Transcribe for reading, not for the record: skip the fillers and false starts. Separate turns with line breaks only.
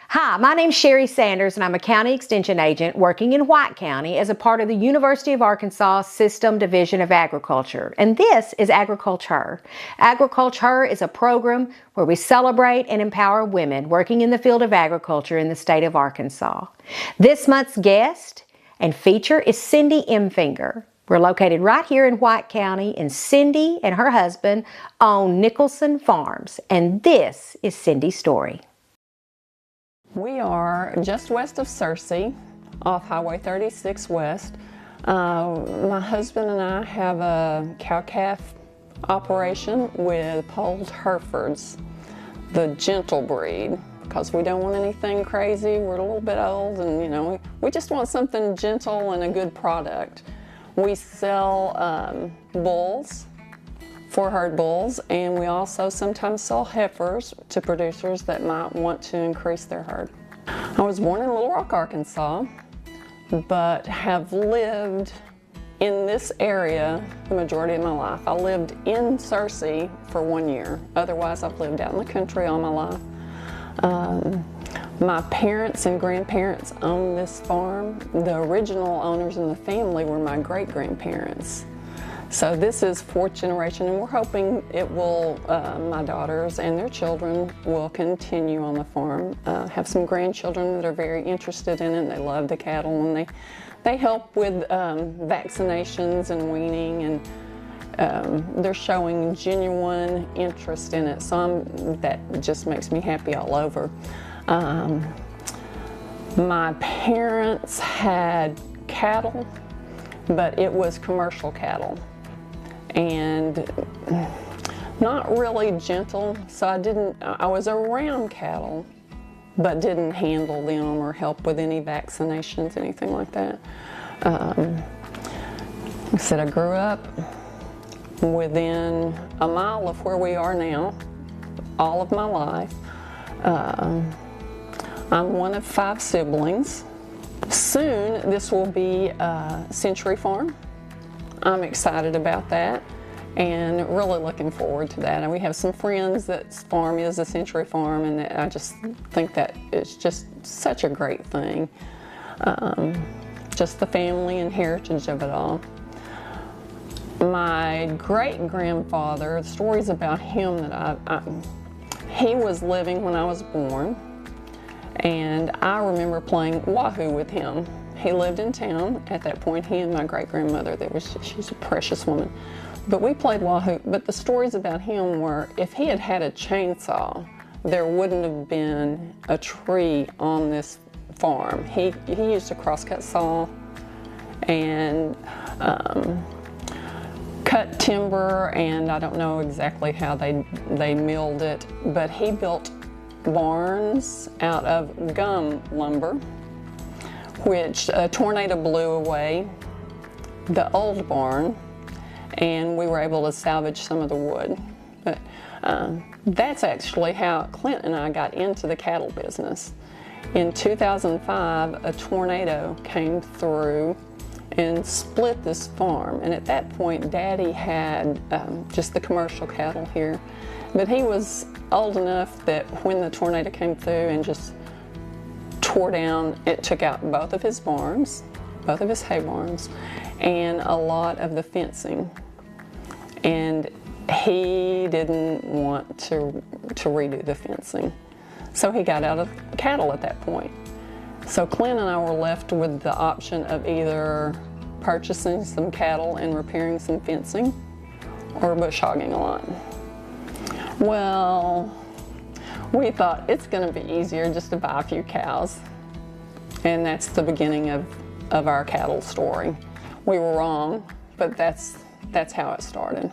Hi, my name's Sherry Sanders, and I'm a county extension agent working in White County as a part of the University of Arkansas System Division of Agriculture. And this is Agriculture. Agriculture is a program where we celebrate and empower women working in the field of agriculture in the state of Arkansas. This month's guest and feature is Cindy Emfinger. We're located right here in White County, and Cindy and her husband own Nicholson Farms. And this is Cindy's story.
We are just west of Searcy, off Highway 36 West. My husband and I have a cow-calf operation with polled Herefords, the gentle breed, because we don't want anything crazy. We're a little bit old, and we just want something gentle and a good product. We sell bulls, four-herd bulls, and we also sometimes sell heifers to producers that might want to increase their herd. I was born in Little Rock, Arkansas, but have lived in this area the majority of my life. I lived in Searcy for 1 year. Otherwise, I've lived out in the country all my life. My parents and grandparents own this farm. The original owners in the family were my great-grandparents. So this is fourth generation, and we're hoping it will, my daughters and their children will continue on the farm. Have some grandchildren that are very interested in it, and they love the cattle, and they help with vaccinations and weaning, and they're showing genuine interest in it. So that just makes me happy all over. My parents had cattle, but it was commercial cattle, and not really gentle, so I was around cattle, but didn't handle them or help with any vaccinations, anything like that. Like I said, I grew up within a mile of where we are now, all of my life. I'm one of 5 siblings. Soon, this will be a Century Farm. I'm excited about that and really looking forward to that. And we have some friends that's farm is a Century Farm, and I just think that it's just such a great thing. Just the family and heritage of it all. My great-grandfather, the stories about him that he was living when I was born, and I remember playing Wahoo with him. He lived in town at that point. He and my great-grandmother, she's a precious woman. But we played Wahoo. But the stories about him were, if he had had a chainsaw, there wouldn't have been a tree on this farm. He used a crosscut saw and cut timber, and I don't know exactly how they milled it, but he built barns out of gum lumber, which a tornado blew away the old barn, and we were able to salvage some of the wood. But that's actually how Clint and I got into the cattle business. In 2005, a tornado came through and split this farm, and at that point Daddy had just the commercial cattle here, but he was old enough that when the tornado came through and just tore down, it took out both of his barns, both of his hay barns, and a lot of the fencing. And he didn't want to redo the fencing. So he got out of cattle at that point. So Clint and I were left with the option of either purchasing some cattle and repairing some fencing, or bush hogging a lot. Well, we thought it's going to be easier just to buy a few cows, and that's the beginning of our cattle story. We were wrong, but that's how it started.